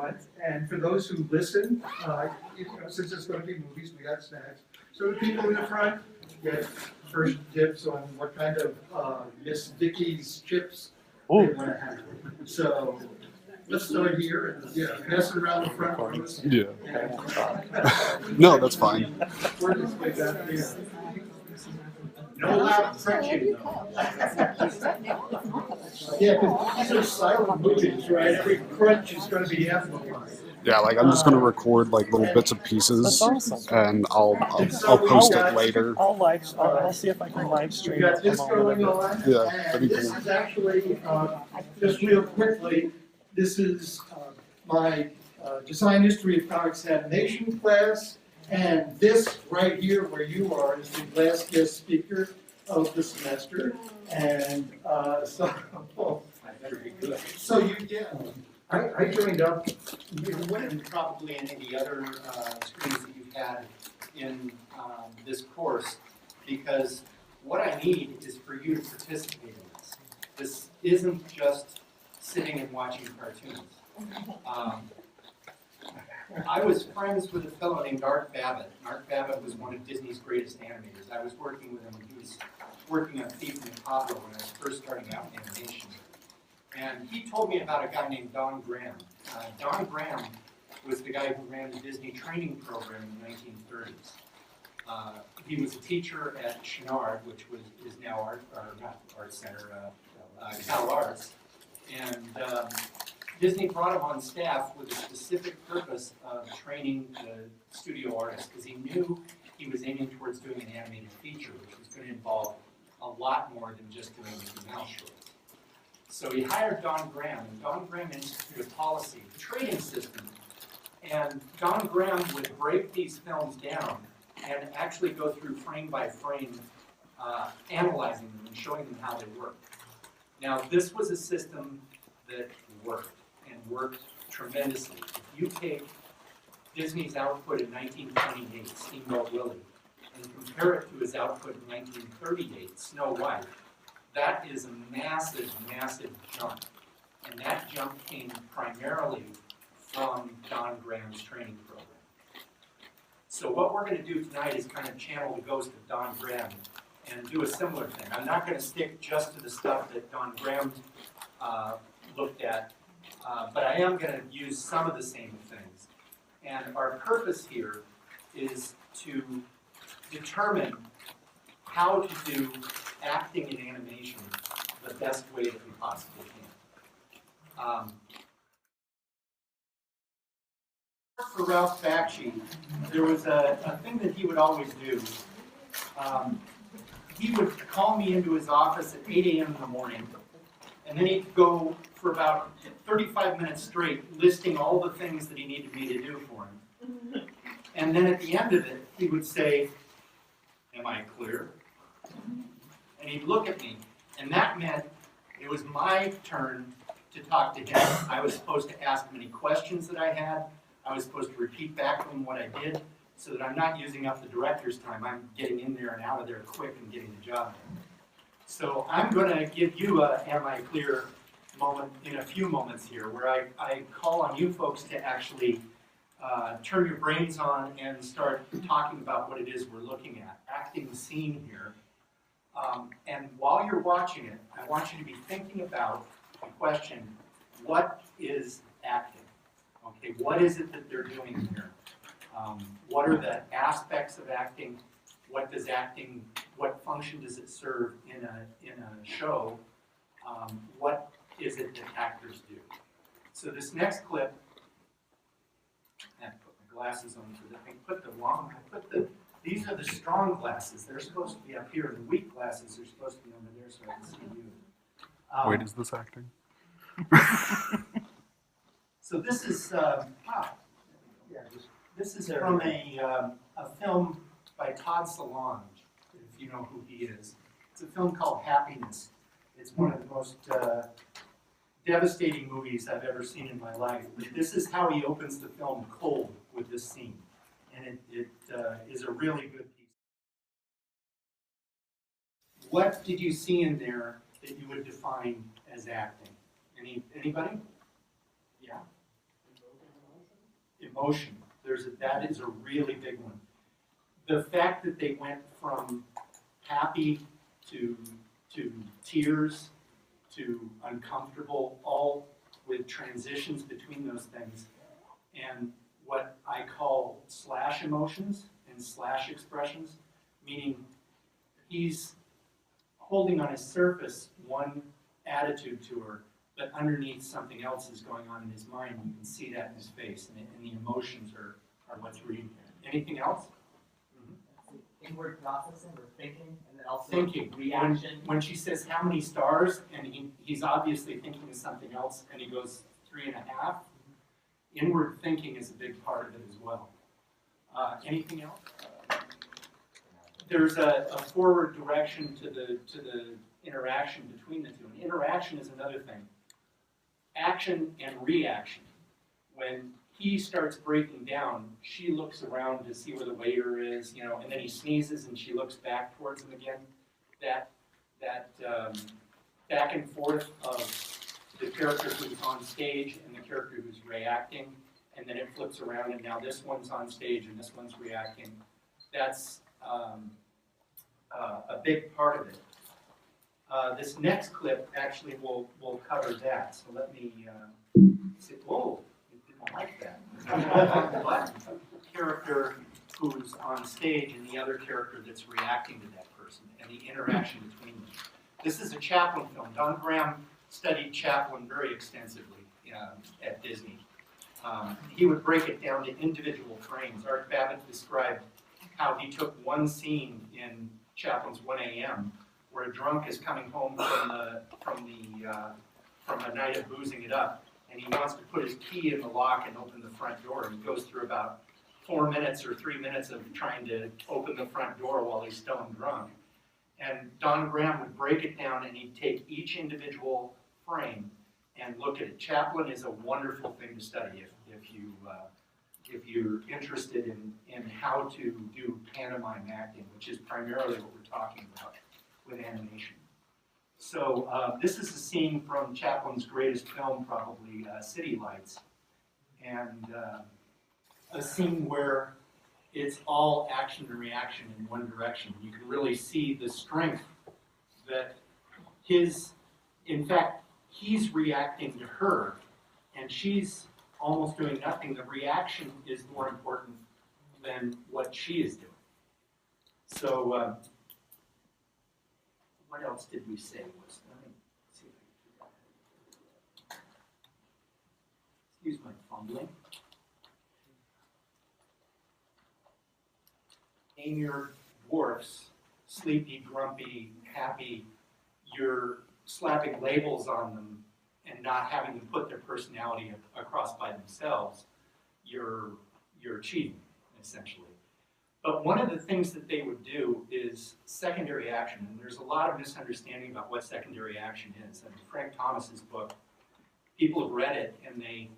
front. And for those who listen, since it's going to be movies, we got snacks. So the people in the front get first tips on what kind of Miss Vicky's chips they want to have. So let's start here and pass it around the front rows. Yeah. No, that's fine. Work its way back here. No loud crunching though. Yeah, because these are silent movies, right? Every crunch is going to be amplified. Yeah, like I'm just gonna record like little bits and pieces, and I'll post it later. I'll see if I can live stream. We got this going on. Yeah, that'd be This cool. is actually, just real quickly, this is my Design History of Comics Animation class. And this right here where you are is the last guest speaker of the semester. And so you I joined up, it wasn't probably in any other streams that you've had in this course, because what I need is for you to participate in this. This isn't just sitting and watching cartoons. I was friends with a fellow named Art Babbitt. Art Babbitt was one of Disney's greatest animators. I was working with him when he was working on Thief and the Cobra when I was first starting out in animation. And he told me about a guy named Don Graham. Don Graham was the guy who ran the Disney training program in the 1930s. He was a teacher at Chenard, which is now ArtCenter, Cal Arts. And Disney brought him on staff with a specific purpose of training the studio artists, because he knew he was aiming towards doing an animated feature, which was going to involve a lot more than just doing Mickey Mouse shorts. So he hired Don Graham, and Don Graham instituted a policy, a trading system. And Don Graham would break these films down and actually go through frame by frame, analyzing them and showing them how they work. Now, this was a system that worked, and worked tremendously. If you take Disney's output in 1928, Steamboat Willie, and compare it to his output in 1938, Snow White, that is a massive, massive jump. And that jump came primarily from Don Graham's training program. So what we're going to do tonight is kind of channel the ghost of Don Graham and do a similar thing. I'm not going to stick just to the stuff that Don Graham looked at, but I am going to use some of the same things. And our purpose here is to determine how to do acting in animation the best way that we possibly can. For Ralph Bakshi, there was a thing that he would always do. He would call me into his office at 8 a.m. in the morning, and then he'd go for about 35 minutes straight listing all the things that he needed me to do for him. And then at the end of it, he would say, "Am I clear?" And he'd look at me, and that meant it was my turn to talk to him. I was supposed to ask him any questions that I had. I was supposed to repeat back to him what I did, so that I'm not using up the director's time. I'm getting in there and out of there quick and getting the job done. So I'm going to give you a "Am I clear?" moment in a few moments here, where I call on you folks to actually turn your brains on and start talking about what it is we're looking at, acting the scene here. And while you're watching it, I want you to be thinking about the question, what is acting? Okay, what is it that they're doing here? What are the aspects of acting? What does acting, what function does it serve in a show? What is it that actors do? So this next clip, I have to put my glasses on for the thing. These are the strong glasses. They're supposed to be up here, and the weak glasses are supposed to be over there so I can see you. Wait, is this acting? So this is this is from a film by Todd Solange, if you know who he is. It's a film called Happiness. It's one of the most devastating movies I've ever seen in my life. But this is how he opens the film cold with this scene. And it is a really good piece. What did you see in there that you would define as acting? Anybody? Yeah? emotion. That is a really big one. The fact that they went from happy to tears to uncomfortable, all with transitions between those things, and what I call slash emotions and slash expressions, meaning he's holding on his surface one attitude to her, but underneath something else is going on in his mind. You can see that in his face, and the emotions are what's reading here. Anything else? Inward processing or thinking, and then also Thinking. reaction. When she says how many stars, and he's obviously thinking of something else, and he goes 3.5. Inward thinking is a big part of it as well. Anything else? There's a forward direction to the interaction between the two. And interaction is another thing. Action and reaction. When he starts breaking down, she looks around to see where the waiter is, and then he sneezes and she looks back towards him again. That back and forth of the character who's on stage and the character who's reacting, and then it flips around and now this one's on stage and this one's reacting. That's a big part of it. This next clip actually will cover that. So let me see. Whoa, you didn't like that. What? Character who's on stage and the other character that's reacting to that person and the interaction between them. This is a Chaplin film. Don Graham studied Chaplin very extensively at Disney. He would break it down to individual frames. Art Babbitt described how he took one scene in Chaplin's 1 a.m. where a drunk is coming home from a night of boozing it up, and he wants to put his key in the lock and open the front door. And he goes through about 4 minutes or 3 minutes of trying to open the front door while he's stone drunk. And Don Graham would break it down, and he'd take each individual frame and look at it. Chaplin is a wonderful thing to study if you're interested in how to do pantomime acting, which is primarily what we're talking about with animation. So this is a scene from Chaplin's greatest film, probably, City Lights, and a scene where it's all action and reaction in one direction. You can really see the strength that in fact, he's reacting to her, and she's almost doing nothing. The reaction is more important than what she is doing. So, what else did we say? Let me see if I can figure out. Excuse my fumbling. Name your dwarfs, sleepy, grumpy, happy. You're slapping labels on them and not having them put their personality across by themselves. You're cheating, essentially. But one of the things that they would do is secondary action, and there's a lot of misunderstanding about what secondary action is. And Frank Thomas's book, people have read it and they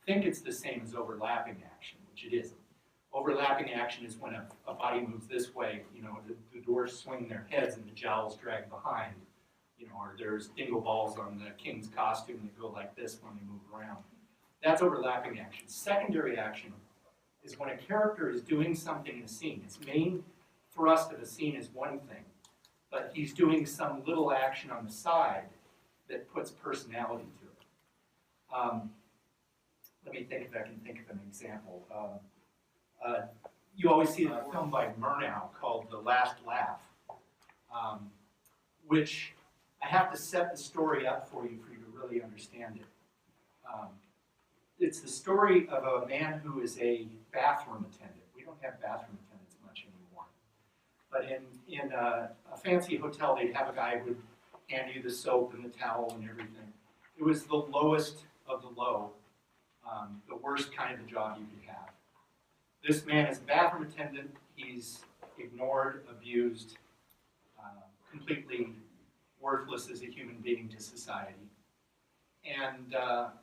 think it's the same as overlapping action, which it isn't. Overlapping action is when a body moves this way, the doors swing their heads and the jowls drag behind, or there's dingle balls on the king's costume that go like this when they move around. That's overlapping action. Secondary action is when a character is doing something in a scene. Its main thrust of a scene is one thing, but he's doing some little action on the side that puts personality to it. Let me think if I can think of an example. You always see the film by Murnau called The Last Laugh, which I have to set the story up for you to really understand it. It's the story of a man who is a bathroom attendant. We don't have bathroom attendants much anymore. But in a fancy hotel, they'd have a guy who would hand you the soap and the towel and everything. It was the lowest of the low, the worst kind of a job you could have. This man is a bathroom attendant. He's ignored, abused, completely worthless as a human being to society. And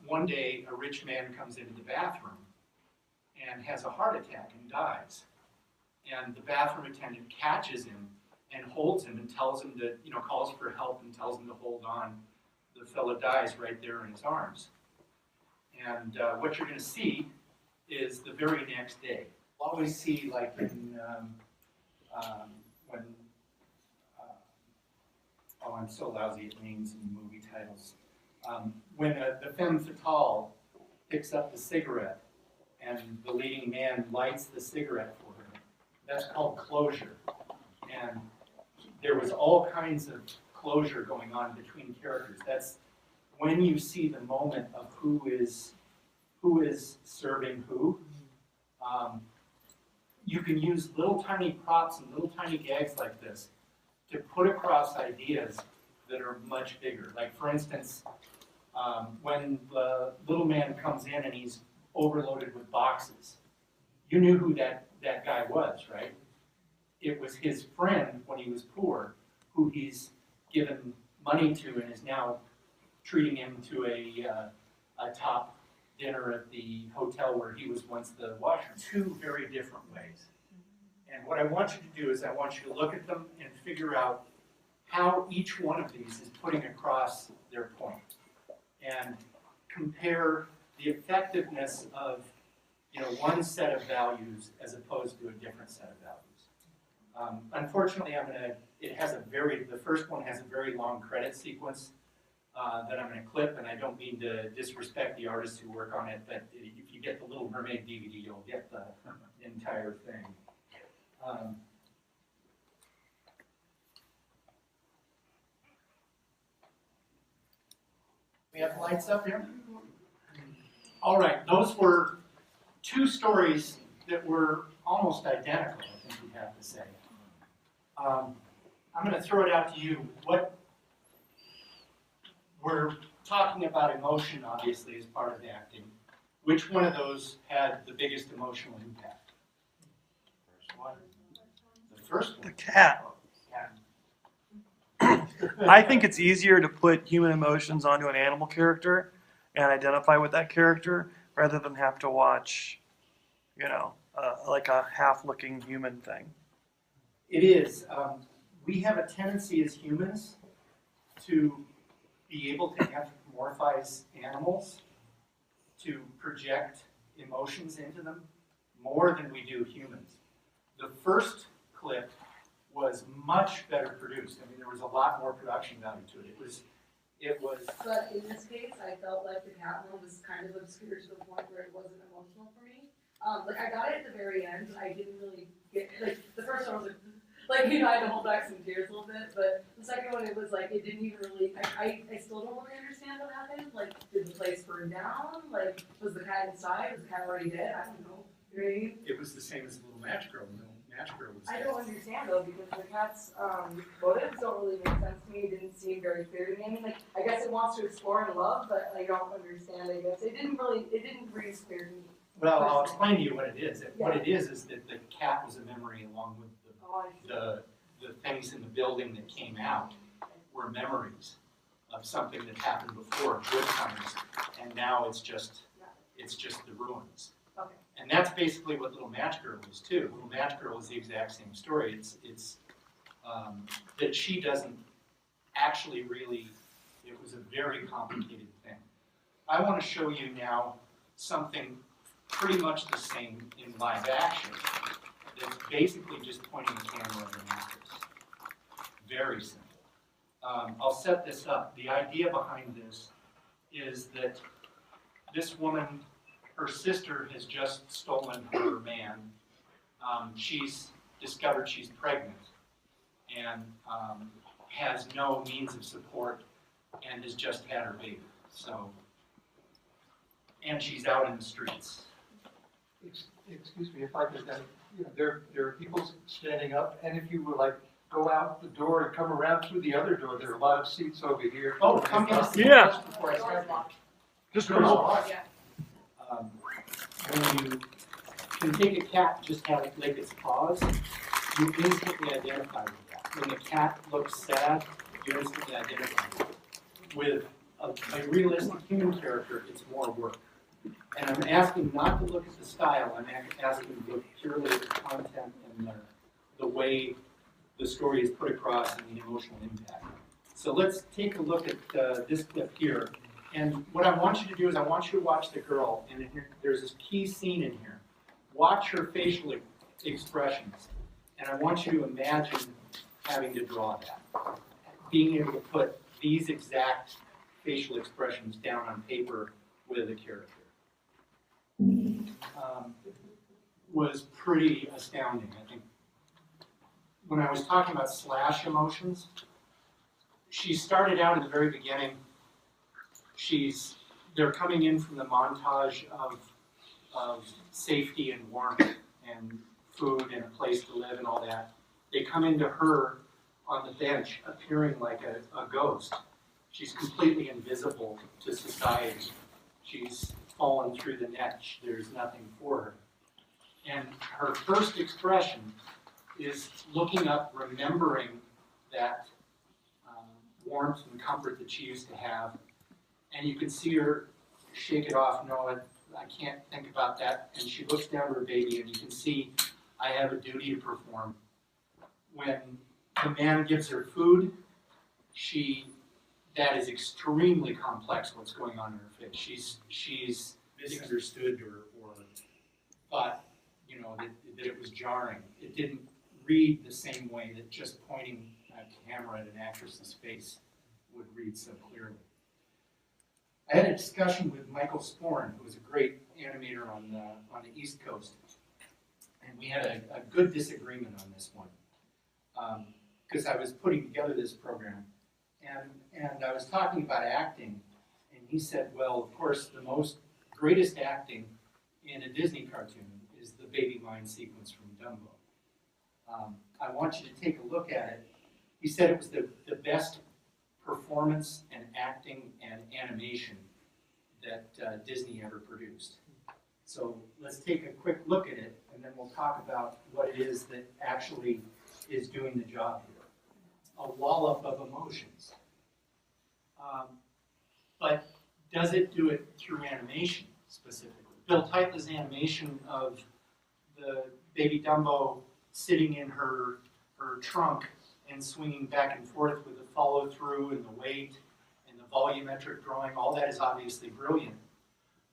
one day, a rich man comes into the bathroom and has a heart attack and dies. And the bathroom attendant catches him and holds him and tells him to, calls for help and tells him to hold on. The fellow dies right there in his arms. And what you're going to see is the very next day. We'll always see, like in when oh, I'm so lousy at names and movie titles. When the femme fatale picks up the cigarette and the leading man lights the cigarette for her, that's called closure. And there was all kinds of closure going on between characters. That's when you see the moment of who is serving who. You can use little tiny props and little tiny gags like this to put across ideas that are much bigger. Like, for instance, when the little man comes in and he's overloaded with boxes, you knew who that guy was, right? It was his friend when he was poor, who he's given money to and is now treating him to a top dinner at the hotel where he was once the washer. Two very different ways. And what I want you to do is I want you to look at them and figure out how each one of these is putting across their point. And compare the effectiveness of one set of values as opposed to a different set of values. Unfortunately, the first one has a very long credit sequence that I'm going to clip, and I don't mean to disrespect the artists who work on it, but if you get the Little Mermaid DVD, you'll get the entire thing. We have lights up here? All right, those were two stories that were almost identical, I think we have to say. I'm going to throw it out to you. We're talking about emotion, obviously, as part of acting. Which one of those had the biggest emotional impact? First one. The first one. The cat. I think it's easier to put human emotions onto an animal character and identify with that character rather than have to watch, like a half-looking human thing. It is. We have a tendency as humans to be able to anthropomorphize animals, to project emotions into them more than we do humans. The first clip was much better produced. I mean, there was a lot more production value to it. It was. But in this case, I felt like the cat one was kind of obscure to the point where it wasn't emotional for me. I got it at the very end, but I didn't really get, the first one was I had to hold back some tears a little bit, but the second one, it was it didn't even really, I still don't really understand what happened. Did the place burn down? Was the cat inside? Was the cat already dead? I don't know. You know what I mean? It was the same as Little Match Girl. Match Girl was I don't understand, though, because the cat's motives don't really make sense to me. It didn't seem very clear to me. I mean, I guess it wants to explore and love, but I don't understand, I guess. It didn't really clear to me. Well, I'll explain to you what it is. What it is that the cat was a memory along with the things in the building that came out were memories of something that happened before, good times, and now it's just the ruins. Okay. And that's basically what Little Match Girl was too. Little Match Girl is the exact same story. It's that she doesn't actually really. It was a very complicated thing. I want to show you now something pretty much the same in live action. That's basically just pointing the camera at an actress. Very simple. I'll set this up. The idea behind this is that this woman, her sister has just stolen her man. She's discovered she's pregnant and has no means of support and has just had her baby. And she's out in the streets. Excuse me if I could, there are people standing up, and if you would go out the door and come around through the other door, there are a lot of seats over here. Oh, come in. Yeah. Before I start. Just When you can take a cat, just have it lick its paws, you instantly identify with that. When the cat looks sad, you instantly identify with it. With a realistic human character, it's more work. And I'm asking not to look at the style, I'm asking to look purely at the content and the way the story is put across and the emotional impact. So let's take a look at this clip here. And what I want you to do is I want you to watch the girl, and there's this key scene in here. Watch her facial expressions, and I want you to imagine having to draw that. Being able to put these exact facial expressions down on paper with a character. Was pretty astounding, I think. When I was talking about slash emotions, she started out at the very beginning. They're coming in from the montage of safety and warmth and food and a place to live and all that. They come into her on the bench appearing like a ghost. She's completely invisible to society. She's fallen through the net. There's nothing for her. And her first expression is looking up, remembering that warmth and comfort that she used to have. And you can see her shake it off. No, I can't think about that. And she looks down to her baby, and you can see, I have a duty to perform. When the man gives her food, that is extremely complex what's going on in her face. She's misunderstood or thought, that it was jarring. It didn't read the same way that just pointing a camera at an actress's face would read so clearly. I had a discussion with Michael Sporn, who was a great animator on the East Coast, and we had a good disagreement on this one, because I was putting together this program, and I was talking about acting, and he said, well, of course, the greatest acting in a Disney cartoon is the baby line sequence from Dumbo. I want you to take a look at it. He said it was the best performance and acting and animation that Disney ever produced. So let's take a quick look at it, and then we'll talk about what it is that actually is doing the job here. A wallop of emotions. But does it do it through animation specifically? Bill Tytla's animation of the baby Dumbo sitting in her trunk and swinging back and forth with the follow through and the weight and the volumetric drawing, all that is obviously brilliant.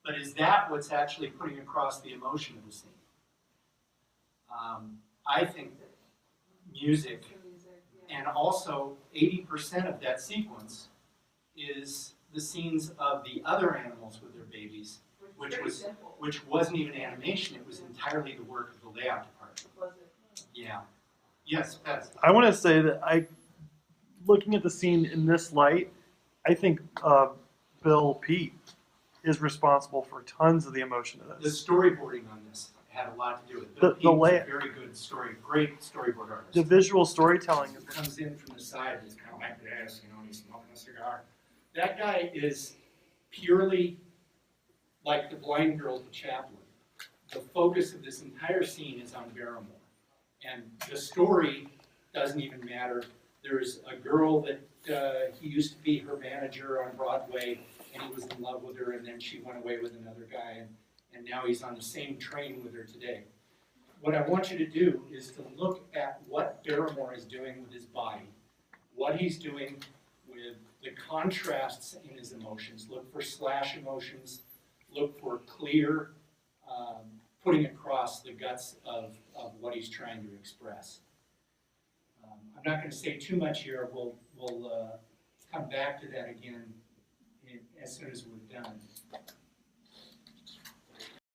But is that what's actually putting across the emotion of the scene? I think that music, and also 80% of that sequence is the scenes of the other animals with their babies, which wasn't even animation, it was entirely the work of the layout department. Was it? Yeah. Yes, Pez. I want to say that looking at the scene in this light, I think Bill Pete is responsible for tons of the emotion of The this. storyboarding on this had a lot to do with it. Bill Pete was a very good great storyboard artist. The visual storytelling He comes in from the side, he's kind of like this, and he's smoking a cigar. That guy is purely like the blind girl to Chaplin. The focus of this entire scene is on Barrymore. And the story doesn't even matter. There's a girl that he used to be her manager on Broadway, and he was in love with her, and then she went away with another guy, and now he's on the same train with her today. What I want you to do is to look at what Barrymore is doing with his body, what he's doing with the contrasts in his emotions. Look for slash emotions, look for clear, putting across the guts of what he's trying to express. I'm not going to say too much here. We'll come back to that again as soon as we're done.